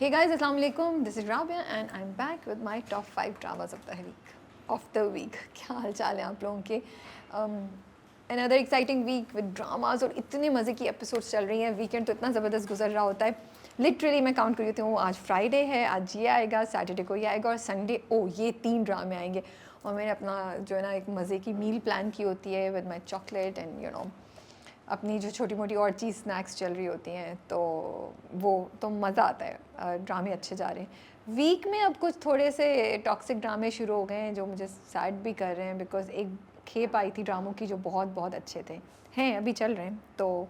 Hey guys, Assalamu alaikum. This is Rabia and I'm back with my top 5 dramas of the week. क्या हाल चाल है आप लोगों के? Another exciting week with dramas और इतने मज़े की एपिसोड्स चल रही हैं. वीकेंड तो इतना ज़बरदस्त गुजर रहा होता है. लिटरली मैं काउंट कर रही हूँ, आज फ्राइडे है, आज ये आएगा, सैटरडे को ये आएगा और संडे ये 3 ड्रामे आएंगे. और मैंने अपना जो है ना एक मज़े की मील प्लान की होती है विद माई चॉकलेट एंड अपनी जो छोटी मोटी और चीज़ स्नैक्स चल रही होती हैं, तो वो तो मज़ा आता है. ड्रामे अच्छे जा रहे हैं. वीक में अब कुछ थोड़े से टॉक्सिक ड्रामे शुरू हो गए हैं जो मुझे सैड भी कर रहे हैं, बिकॉज एक खेप आई थी ड्रामों की जो बहुत बहुत अच्छे थे, हैं अभी चल रहे हैं. तो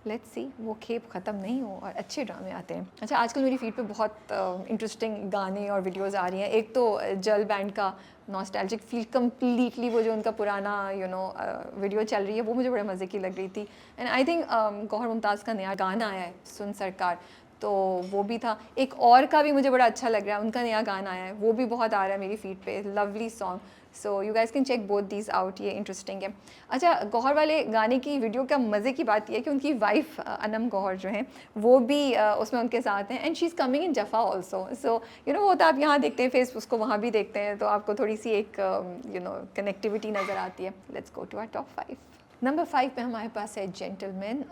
लेट्स सी वो खेप ख़त्म नहीं हो और अच्छे ड्रामे आते हैं. अच्छा, आजकल मेरी फीड पे बहुत इंटरेस्टिंग गाने और वीडियोस आ रही हैं. एक तो जल बैंड का नॉस्टैल्जिक फील कम्प्लीटली, वो जो उनका पुराना वीडियो चल रही है वो मुझे बड़े मज़े की लग रही थी. And I think Gauhar Mumtaz का नया गाना आया है, सुन सरकार, तो वो भी था. एक और का भी मुझे बड़ा अच्छा लग रहा है, उनका नया गाना आया है, वो भी बहुत आ रहा है मेरी फीड पे. Lovely song. So you guys can check both these out. ये इंटरेस्टिंग है. अच्छा, गौहर वाले गाने की वीडियो का मज़े की बात यह है कि उनकी वाइफ अनम गौहर जो हैं वो भी उसमें उनके साथ हैं. And she is coming in Jafaa also. So वो तो आप यहाँ देखते हैं फेस, उसको वहाँ भी देखते हैं, तो आपको थोड़ी सी एक कनेक्टिविटी नज़र आती है. Let's go to our top 5. Number 5 पे हमारे पास है जेंटलमैन,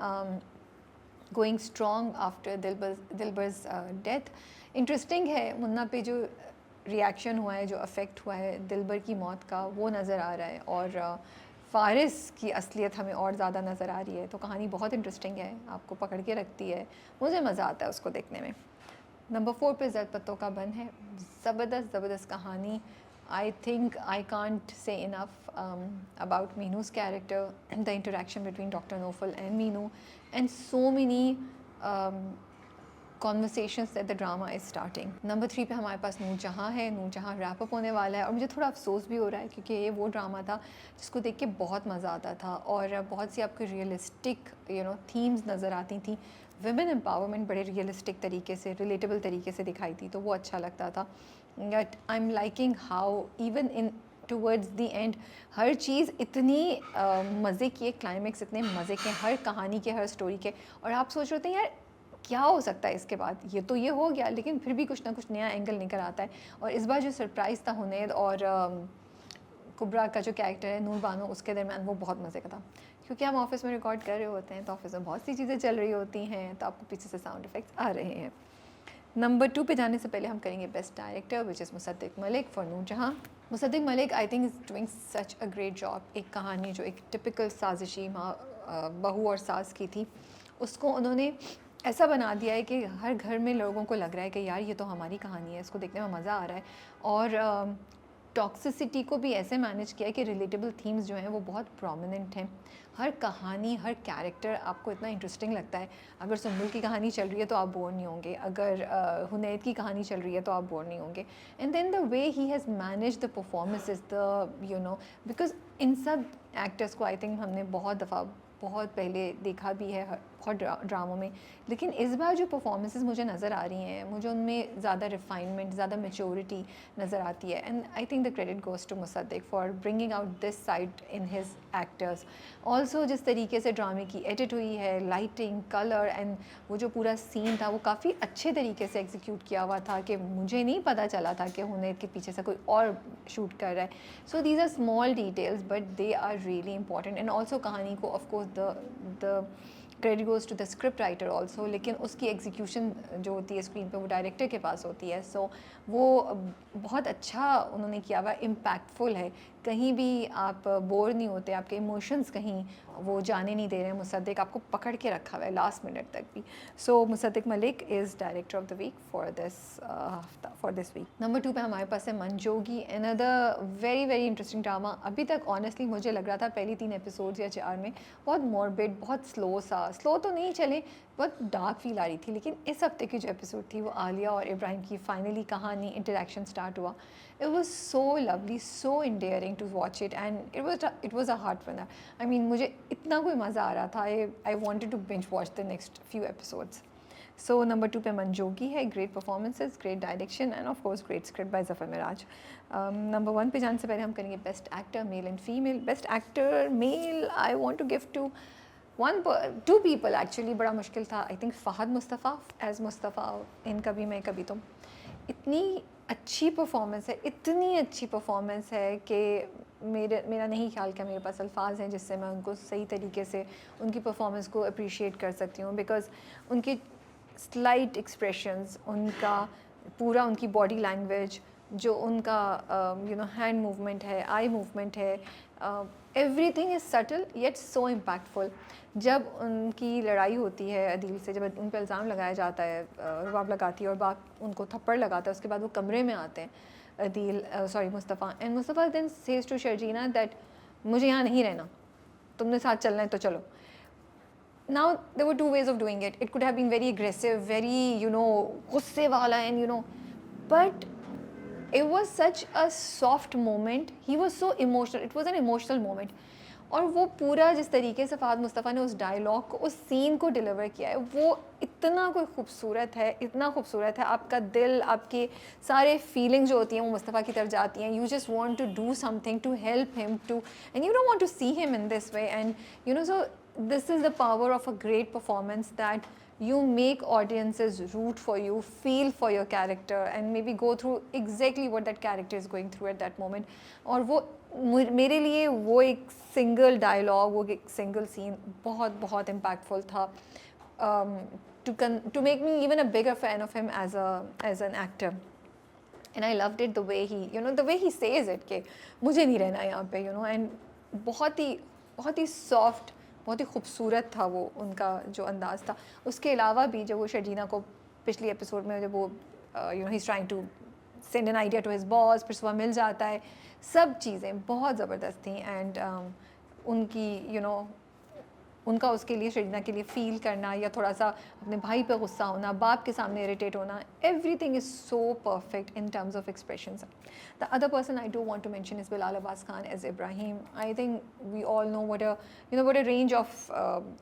गोइंग स्ट्रॉन्ग आफ्टर दिलबर्स डेथ. इंटरेस्टिंग है, मुन्ना पे जो रिएक्शन हुआ है, जो अफेक्ट हुआ है दिलबर की मौत का, वो नज़र आ रहा है. और फ़ारिस की असलियत हमें और ज़्यादा नज़र आ रही है. तो कहानी बहुत इंटरेस्टिंग है, आपको पकड़ के रखती है, मुझे मज़ा आता है उसको देखने में. नंबर 4 पे ज़र्द पत्तों का बन है. ज़बरदस्त कहानी. I think I can't say enough about Meenu's character and the interaction between Dr. Nofal and Meenu, and so many conversations that the drama is starting. Number 3 पे हमारे पास नूरजहाँ है. नूरजहाँ रैप अप होने वाला है और मुझे थोड़ा अफसोस भी हो रहा है क्योंकि ये वो ड्रामा था जिसको देख के बहुत मज़ा आता था और बहुत सी आपको रियलिस्टिक थीम्स नज़र आती थी. विमेन एम्पावरमेंट बड़े रियलिस्टिक तरीके से, रिलेटेबल तरीके से दिखाई थी, तो वो अच्छा लगता था. But I am liking how even in towards the end हर चीज़ इतनी मज़े की है, क्लाइमेक्स इतने मज़े के, हर कहानी के, हर स्टोरी के, और आप सोच रहे होते हैं यार क्या हो सकता है इसके बाद, ये तो ये हो गया, लेकिन फिर भी कुछ ना कुछ नया एंगल निकल आता है. और इस बार जो सरप्राइज़ था हुनैद और कुबरा का जो कैरेक्टर है नूर बानो, उसके दरमियान, वो बहुत मज़े का था. क्योंकि हम ऑफिस में रिकॉर्ड कर रहे होते हैं तो ऑफिस में बहुत सी चीज़ें चल रही होती हैं, तो आपको पीछे से साउंड इफेक्ट्स आ रहे हैं. नंबर 2 पे जाने से पहले हम करेंगे best director, which is Musaddiq Malik for Noorjahan. Musaddiq Malik I think is doing such a great job. एक कहानी जो एक टिपिकल साजिशी माँ बहू और सास की थी, उसको उन्होंने ऐसा बना दिया है कि हर घर में लोगों को लग रहा है कि यार ये तो हमारी कहानी है, इसको देखने में मज़ा आ रहा है. और टॉक्सिसिटी को भी ऐसे मैनेज किया है कि रिलेटेबल थीम्स जो हैं वो बहुत प्रोमिनेंट हैं. हर कहानी, हर कैरेक्टर आपको इतना इंटरेस्टिंग लगता है. अगर सुम्बुल की कहानी चल रही है तो आप बोर नहीं होंगे, अगर हुनैद की कहानी चल रही है तो आप बोर नहीं होंगे. And then the way he has manage the performances, the because in सब एक्टर्स को आई थिंक हमने बहुत दफ़ा, बहुत पहले देखा भी है बहुत ड्रामों में, लेकिन इस बार जो परफॉर्मेंसेस मुझे नज़र आ रही हैं, मुझे उनमें ज़्यादा रिफाइनमेंट, ज़्यादा मेच्योरिटी नज़र आती है. And I think the credit goes to Musaddiq for bringing out this side in his actors. Also जिस तरीके से ड्रामे की एडिट हुई है, लाइटिंग, कलर एंड वो जो पूरा सीन था वो काफ़ी अच्छे तरीके से एग्जीक्यूट किया हुआ था कि मुझे नहीं पता चला था कि हुनैद के पीछे से कोई और शूट कर रहा है. So these are small details but they are really important. And also कहानी को of course the credit goes to the script writer also, लेकिन उसकी एग्जीक्यूशन जो होती है स्क्रीन पे वो डायरेक्टर के पास होती है. सो वो बहुत अच्छा उन्होंने किया हुआ, इम्पैक्टफुल है. कहीं भी आप बोर नहीं होते, आपके इमोशंस कहीं वो जाने नहीं दे रहे हैं. मुसद्दिक आपको पकड़ के रखा हुआ है लास्ट मिनट तक भी. So Musaddiq Malik is director of the week for this week. Number 2 पे हमारे पास है Mann Jogi, another very very interesting drama. अभी तक ऑनेस्टली मुझे लग रहा था पहली 3 एपिसोड्स या 4 में बहुत मॉर्बिड, बहुत स्लो तो नहीं चले, बहुत डार्क फील आ रही थी. लेकिन इस हफ्ते की जो एपिसोड थी वो आलिया और इब्राहिम की फाइनली कहानी, इंटरेक्शन स्टार्ट हुआ. It was so lovely, so endearing to watch it, and it was a heart winner. I mean, मुझे इतना कोई मज़ा आ रहा था. I wanted to binge watch the next few episodes. So number 2 पे मनजोगी है. Great performances, great direction, and of course great script by Zafar Miraj. Number 1 पे जाने से पहले हम करेंगे best actor male and female. Best actor male I want to give to two people actually बड़ा मुश्किल था. I think Fahad Mustafa as Mustafa in Kabhi Main कभी तुम. इतनी अच्छी परफॉर्मेंस है, इतनी अच्छी परफॉर्मेंस है कि मेरा नहीं ख्याल कि मेरे पास अल्फाज हैं जिससे मैं उनको सही तरीके से उनकी परफॉर्मेंस को अप्रिशिएट कर सकती हूँ. बिकॉज़ उनकी स्लाइट एक्सप्रेशंस, उनका पूरा उनकी बॉडी लैंग्वेज, जो उनका हैंड मूवमेंट है, आई मूवमेंट है, everything is subtle yet so impactful. जब उनकी लड़ाई होती है अदील से, जब उन पर इल्ज़ाम लगाया जाता है, रुबाब लगाती है और बाप उनको थप्पड़ लगाता है, उसके बाद वो कमरे में आते हैं Adeel, sorry Mustafa, and Mustafa then says to Sharjeena that मुझे यहाँ नहीं रहना, तुमने साथ चलना है तो चलो. Now there were two ways of doing it. It could have been very aggressive, very गुस्से वाला, and but it was such a soft moment. He was so emotional. It was an emotional moment. और वो पूरा जिस तरीके से फ़हद मुस्तफ़ा ने उस डायलॉग को, उस सीन को डिलीवर किया है, वो इतना कोई खूबसूरत है, इतना खूबसूरत है. आपका दिल, आपके सारे फीलिंग्स जो होती हैं वो मुस्तफ़ा की तरफ जाती हैं. You just want to do something to help him to, and you don't want to see him in this way. And so this is the power of a great performance, that you make audiences root for you, feel for your character, and maybe go through exactly what that character is going through at that moment. और वो मेरे लिए वो एक single dialogue, वो एक single scene बहुत बहुत इम्पैक्टफुल था, to make me even a bigger fan of him as an actor. And I loved it the way he says it कि मुझे नहीं रहना यहाँ पे, and बहुत ही सॉफ्ट, बहुत ही खूबसूरत था वो उनका जो अंदाज़ था. उसके अलावा भी जब वो शर्जीना को पिछली एपिसोड में, जब वो he is trying to send an idea to his boss, फिर सुबह मिल जाता है, सब चीज़ें बहुत ज़बरदस्त थी. एंड उनकी उनका उसके लिए, शर्जीना के लिए फ़ील करना, या थोड़ा सा अपने भाई पे गुस्सा होना, बाप के सामने इरिटेट होना, everything is so perfect in terms of expressions. The other person I do want to mention is Bilal Abbas Khan as Ibrahim. I think we all know what a range of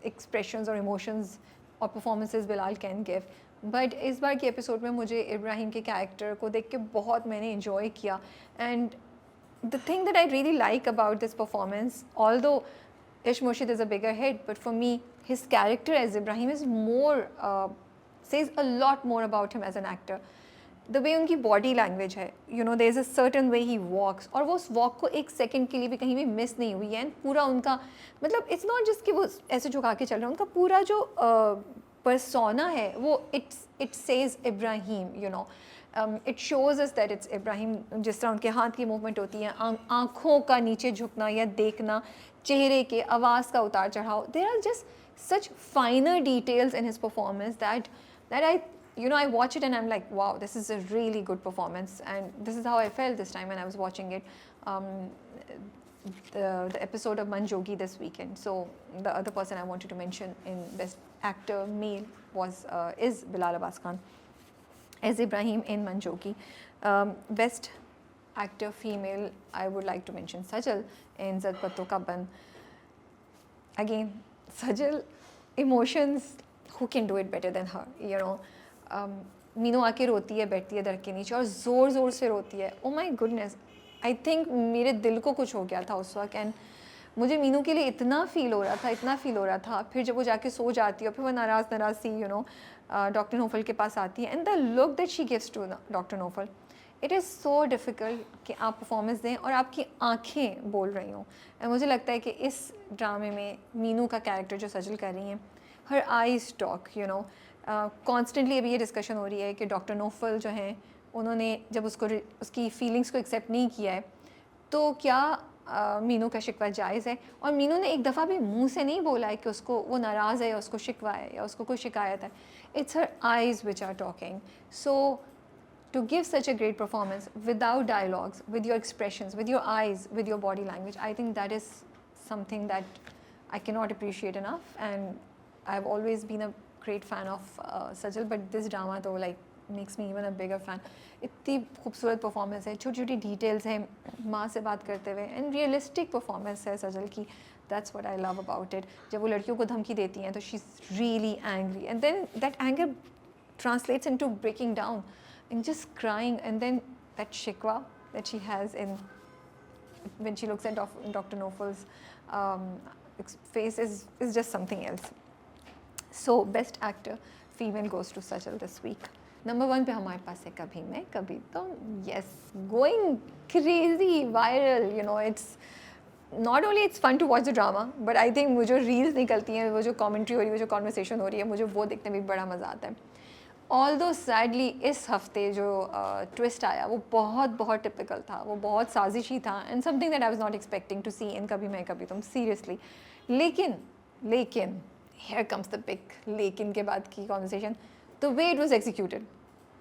expressions or emotions or performances Bilal can give. But इस बार के episode में मुझे इब्राहिम के character को देख के बहुत मैंने enjoy किया. And the thing that I really like about this performance, although Ish Murshid is a bigger hit, but for me, his character as Ibrahim is more, says a lot more about him as an actor. The way उनकी body language है, there is a certain way he walks, और वो उस walk को एक second के लिए भी कहीं भी मिस नहीं हुई है. एंड पूरा उनका मतलब इट्स नॉट जस्ट कि वो ऐसे झुका के चल रहे हैं, उनका पूरा जो पर्सोना है वो it says Ibrahim. It shows us that it's Ibrahim. जिस तरह उनके हाथ की मूवमेंट होती है, आँखों का नीचे झुकना या देखना, चेहरे के आवाज़ का उतार चढ़ाव, there are just such finer details in his performance that I watch it and I'm like, wow, this is a really good performance. And this is how I felt this time when I was watching it, the episode of Manjogi this weekend. So the other person I wanted to mention in Best Actor Male is Bilal Abbas Khan as Ibrahim in Manjogi. Best Actor Female, I would like to mention Sajal in Zad Patto Ka Ban. Again, Sajal, emotions, who can do it better than her, Meenu आके रोती है, बैठती है दर के नीचे और ज़ोर ज़ोर से रोती है. ओ माई गुडनेस, आई थिंक मेरे दिल को कुछ हो गया था उस वक्त. एंड मुझे मीनू के लिए इतना फ़ील हो रहा था. फिर जब वो जाके सो जाती है, फिर वो नाराज़ सी डॉक्टर नोफल के पास आती है, and the look that she gives to doctor Nofal, it is so difficult कि आप परफॉर्मेंस दें और आपकी आँखें बोल रही हों. एंड मुझे लगता है कि इस ड्रामे में मीनू का कैरेक्टर जो सजल कर रही हैं, हर आईज टॉक, कॉन्स्टेंटली अभी ये डिस्कशन हो रही है कि डॉक्टर नोफल जो हैं, उन्होंने जब उसकी फीलिंग्स को एक्सेप्ट नहीं किया है, तो क्या मीनू का शिकवा जायज़ है. और मीनू ने एक दफ़ा भी मुंह से नहीं बोला है कि उसको वो नाराज़ है या उसको शिकवा है या उसको कोई शिकायत है. It's her eyes which are talking. So to give such a great performance without dialogues, with your expressions, with your eyes, with your body language, I think that is something that I cannot appreciate enough. And I've always been a great fan of Sajal, but this drama though makes me even a bigger fan. इतनी खूबसूरत performance है, छोटी छोटी details हैं माँ से बात करते हुए, एंड रियलिस्टिक परफॉर्मेंस है सजल की. That's what I love about it. जब वो लड़कियों को धमकी देती हैं तो she is really angry, and then that anger translates into breaking down and just crying, and then that shikwa that she has when she looks at Dr. Nofal's face is just something else. So best actor female goes to Sajal this week. Number 1 पे हमारे पास है कभी मैं कभी तुम. Yes, going crazy viral, you know, it's not only it's fun to watch the drama, but I think वो जो reels निकलती हैं, वो जो commentary हो रही है, वो जो conversation हो रही है, मुझे वो देखने में भी बड़ा मज़ा आता है. Although sadly इस हफ्ते जो twist आया वो बहुत typical था, वो बहुत साजिशी था, and something that I was not expecting to see in कभी मैं कभी तुम, seriously. लेकिन here comes the big लेकिन के बाद की conversation, the way it was executed.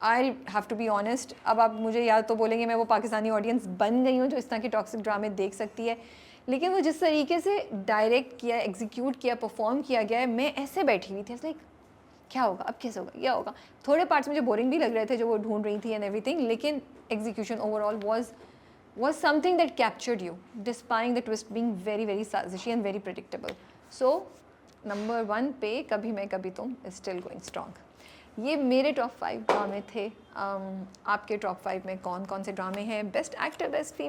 I'll have to be honest, अब आप मुझे या तो बोलेंगे मैं वो पाकिस्तानी ऑडियंस बन गई हूँ जो इस तरह के टॉक्सिक ड्रामे देख सकती है, लेकिन वो जिस तरीके से डायरेक्ट किया, एग्जीक्यूट किया, परफॉर्म किया गया है, मैं ऐसे बैठी हुई थी लाइक क्या होगा, अब कैसे होगा, क्या होगा. थोड़े पार्ट्स मुझे बोरिंग भी लग रहे थे जो वो ढूंढ रही थी एंड एवरीथिंग, लेकिन execution overall was something that captured you despite the twist being very साजिशी and very predictable. So number 1 पे कभी मैं कभी तुम is still going strong. ये मेरे टॉप 5 ड्रामे थे. आपके टॉप 5 में कौन से ड्रामे हैं, best actor, best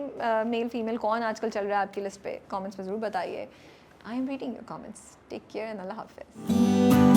male female कौन आजकल चल रहा है आपकी लिस्ट पे, कमेंट्स में ज़रूर बताइए. I am reading your comments. Take care and अल्लाह हाफिज़.